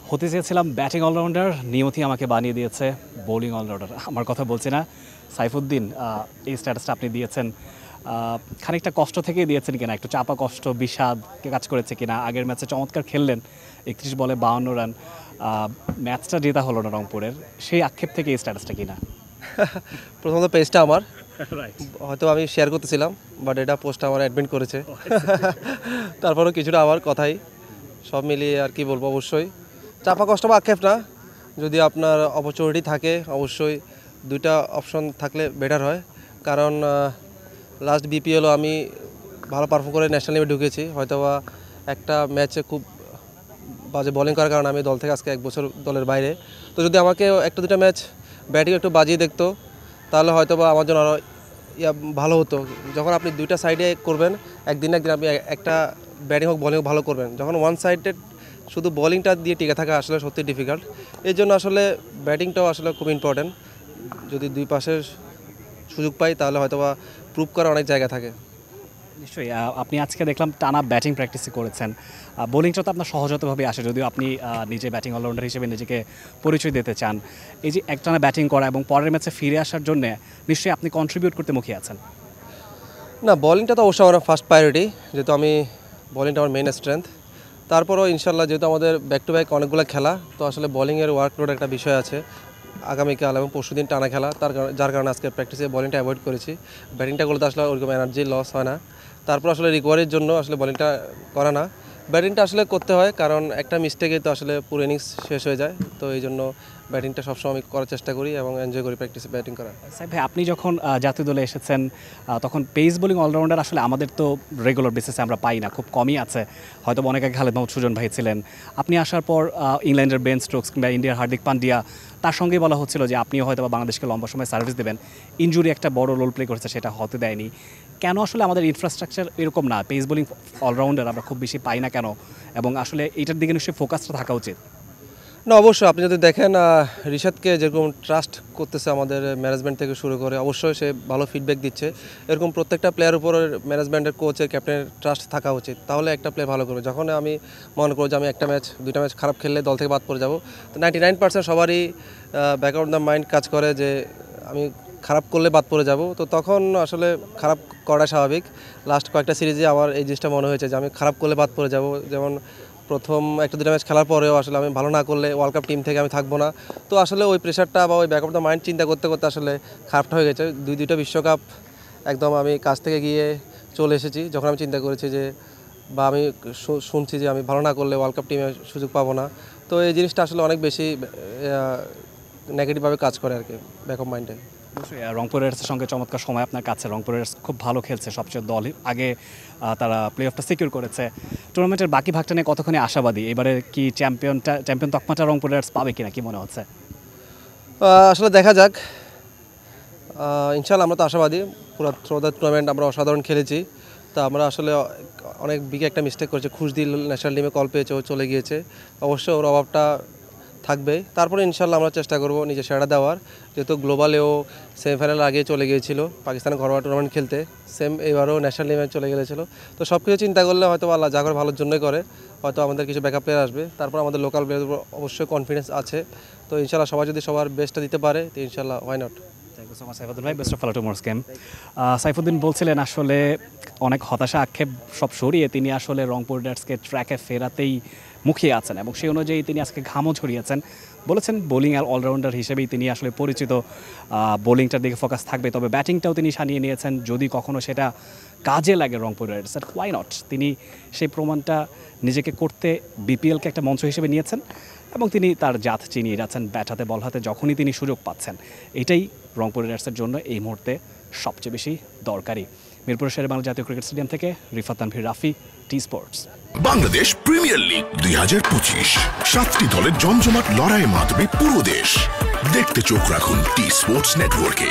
হতে চেয়েছিলাম batting allrounder, নিয়তি আমাকে বানিয়ে দিয়েছে বোলিং অলরাউন্ডার। আমার কথা বলছি না, সাইফুদ্দিন এই স্ট্যাটাসটা আপনি দিয়েছেন খানিকটা কষ্ট থেকেই দিয়েছেন কিনা, একটু চাপা কষ্ট বিষাদ কাজ করেছে কিনা? আগের ম্যাচে চমৎকার খেললেন, 31 বলে 52 রান, ম্যাচটা জেতা হলো না রংপুরের, সেই আক্ষেপ থেকে এই স্ট্যাটাসটা কিনা? প্রথমত পেজটা আমার হয়তো আমি শেয়ার করতেছিলাম, বাট এটা পোস্টটা আমার অ্যাডমিন করেছে। তারপরেও কিছুটা আমার কথাই, সব মিলিয়ে আর কি বলবো, অবশ্যই চাপা কষ্ট বা আক্ষেপ না। যদি আপনার অপরচুনিটি থাকে অবশ্যই দুইটা অপশন থাকলে বেটার হয়, কারণ লাস্ট বিপিএলও আমি ভালো পারফর্ম করে ন্যাশনাল টিমে ঢুকেছি। হয়তোবা একটা ম্যাচে খুব বাজে বোলিং করার কারণে আমি দল থেকে আজকে 1 বছর দলের বাইরে। তো যদি আমাকে একটা দুটা ম্যাচ ব্যাটিং একটু বাজিয়ে দেখতো তাহলে হয়তোবা আমার জন্য আরও ভালো হতো। যখন আপনি দুইটা সাইডে করবেন, একদিন আপনি একটা ব্যাটিং হোক বোলিং হোক ভালো করবেন, যখন ওয়ান সাইডেড শুধু বোলিংটা দিয়ে টিকে থাকা আসলে সত্যি ডিফিকাল্ট। এই জন্য আসলে ব্যাটিংটাও আসলে খুব ইম্পর্টেন্ট। যদি দুই পাশে সুযোগ পাই তাহলে হয়তোবা প্রুভ করার অনেক জায়গা থাকে। নিশ্চয়ই আপনি আজকে দেখলাম টানা ব্যাটিং প্র্যাকটিসই করেছেন, বোলিংটা তো আপনার সহজতভাবে আসে, যদিও আপনি নিজে ব্যাটিং অলরাউন্ডার হিসেবে নিজেকে পরিচয় দিতে চান। এই যে একটানা ব্যাটিং করা এবং পরের ম্যাচে ফিরে আসার জন্য নিশ্চয়ই আপনি কন্ট্রিবিউট করতে মুখিয়ে আছেন। না, বোলিংটা তো অবশ্যই আমার ফার্স্ট প্রায়োরিটি, যেহেতু আমি বোলিংটা আমার মেইন স্ট্রেংথ। তারপরও ইনশাল্লাহ যেহেতু আমাদের ব্যাক টু ব্যাক অনেকগুলো খেলা, তো আসলে বোলিংয়ের ওয়ার্কলোড একটা বিষয় আছে আগামীকাল এবং পরশুদিন টানা খেলা, যার কারণে আজকে প্র্যাকটিসে বোলিংটা অ্যাভয়েড করেছি। ব্যাটিংটা করলে তো আসলে ওরকম এনার্জি লস হয় না, তারপর আসলে রিকভারির জন্য আসলে বোলিংটা করা না, ব্যাটিংটা আসলে করতে হয়, কারণ একটা মিস্টেকে তো আসলে পুরো ইনিংস শেষ হয়ে যায়। তো এই জন্য ব্যাটিংটা সবসময় আমি করার চেষ্টা করি এবং এনজয় করি প্র্যাকটিসে ব্যাটিং করা। সাহেব ভাই, আপনি যখন জাতীয় দলে এসেছেন তখন পেস বোলিং অলরাউন্ডার আসলে আমাদের তো রেগুলার বেসিসে আমরা পাই না, খুব কমই আছে, হয়তো অনেক আগে খালেদ মাহমুদ সুজন ভাই ছিলেন। আপনি আসার পর ইংল্যান্ডের বেন স্টোকস কিংবা ইন্ডিয়ার হার্দিক পান্ডিয়া, তার সঙ্গেই বলা হচ্ছিল যে আপনিও হয়তো বাংলাদেশকে লম্বা সময় সার্ভিস দেবেন। ইনজুরি একটা বড় রোল প্লে করেছে, সেটা হতে দেয়নি। কেন আসলে আমাদের ইনফ্রাস্ট্রাকচার এরকম না, পেস বোলিং অলরাউন্ডার আমরা খুব বেশি পাই না কেন? এবং আসলে এইটার দিকে নিশ্চয়ই ফোকাসটা থাকা উচিত। না, অবশ্যই আপনি যদি দেখেন রিশাদকে যেরকম ট্রাস্ট করতেছে আমাদের ম্যানেজমেন্ট থেকে শুরু করে, অবশ্যই সে ভালো ফিডব্যাক দিচ্ছে। এরকম প্রত্যেকটা প্লেয়ার উপর ম্যানেজমেন্টের, কোচের, ক্যাপ্টেনের ট্রাস্ট থাকা উচিত, তাহলে একটা প্লেয়ার ভালো করবে। যখন আমি মনে করি যে আমি একটা ম্যাচ দুইটা ম্যাচ খারাপ খেললে দল থেকে বাদ পড়ে যাব, তো 99% সবারই ব্যাক অফ দ্য মাইন্ড কাজ করে যে আমি খারাপ করলে বাদ পড়ে যাব। তো তখন আসলে খারাপ করা স্বাভাবিক। লাস্ট কয়েকটা সিরিজে আমার এই জিনিসটা মনে হয়েছে যে আমি খারাপ করলে বাদ পড়ে যাব। যেমন প্রথম একটা দুটো ম্যাচ খেলার পরেও আসলে আমি ভালো না করলে ওয়ার্ল্ড কাপ টিম থেকে আমি থাকবো না। তো আসলে ওই প্রেশারটা বা ওই ব্যাক অফ দ্য মাইন্ড চিন্তা করতে করতে আসলে খারাপটা হয়ে গেছে। দুইটা বিশ্বকাপ একদম আমি কাছ থেকে গিয়ে চলে এসেছি, যখন আমি চিন্তা করেছি যে বা আমি শুনছি যে আমি ভালো না করলে ওয়ার্ল্ড কাপ টিমে সুযোগ পাবো না। তো এই জিনিসটা আসলে অনেক বেশি নেগেটিভভাবে কাজ করে আর কি ব্যাক অফ মাইন্ডে। রংপুর রাইডার্সের সঙ্গে চমৎকার সময় আপনার কাছে, রংপুর রাইডার্স খুব ভালো খেলছে, সবচেয়ে দল আগে তারা প্লে অফটা সিকিউর করেছে। টুর্নামেন্টের বাকি ভাগটা নিয়ে কতখানি আশাবাদী? এবারে কি চ্যাম্পিয়ন তকমাটা রংপুর রাইডার্স পাবে কিনা, কি মনে হচ্ছে? আসলে দেখা যাক, ইনশাল্লাহ আমরা তো আশাবাদী। পুরো টুর্নামেন্ট আমরা অসাধারণ খেলেছি। তা আমরা আসলে অনেক বিগে একটা মিস্টেক করেছি, খুশদিল ন্যাশনাল টিমে কল পেয়েছে, ও চলে গিয়েছে, অবশ্যই ওর অভাবটা থাকবে। তারপরে ইনশাল্লাহ আমরা চেষ্টা করব নিজে সেরা দেওয়ার, যেহেতু গ্লোবালেও সেমিফাইনাল আগে চলে গিয়েছিল পাকিস্তানের ঘরোয়া টুর্নামেন্ট খেলতে, সেম এবারও ন্যাশনাল টিমে চলে গিয়েছিল। তো সব কিছু চিন্তা করলে হয়তো আল্লাহ যা করে ভালোর জন্যই করে, হয়তো আমাদের কিছু ব্যাকআপ প্লেয়ার আসবে, তারপর আমাদের লোকাল প্লেয়ারের উপর অবশ্যই কনফিডেন্স আছে। তো ইনশাল্লাহ সবাই যদি সবার বেস্টটা দিতে পারে তো ইনশাল্লাহ why not. Thank you so much Saifuddin ভাই, best of luck tomorrow's game. Saifuddin বলছিলেন আসলে অনেক হতাশা আক্ষেপ সব সরিয়ে তিনি আসলে রংপুর রাইডার্সকে ট্র্যাকে ফেরাতেই মুখিয়ে আছেন এবং সেই অনুযায়ী তিনি আজকে ঘামও ঝরিয়েছেন। বলেছেন বোলিং আর অলরাউন্ডার হিসেবেই তিনি আসলে পরিচিত, বোলিংটার দিকে ফোকাস থাকবে, তবে ব্যাটিংটাও তিনি সানিয়ে নিয়েছেন যদি কখনো সেটা কাজে লাগে রংপুর রাইডার্সের, হোয়াই নট। তিনি সেই প্রমাণটা নিজেকে করতে বিপিএলকে একটা মঞ্চ হিসেবে নিয়েছেন এবং তিনি তার জাত চিনিয়ে যাচ্ছেন ব্যাট হাতে বল হাতে যখনই তিনি সুযোগ পাচ্ছেন। এটাই রংপুর রাইডার্সের জন্য এই মুহূর্তে সবচেয়ে বেশি দরকারি। মিরপুর শেরে বাংলা জাতীয় ক্রিকেট স্টেডিয়াম থেকে Rifat Tanvir Rafi, T Sports. Bangladesh premier league 2025, 7টি দলের জমজমাট লড়াইয়ে মাতবে পুরো দেশ। দেখতে চোখ রাখুন টি স্পোর্টস নেটওয়ার্কে।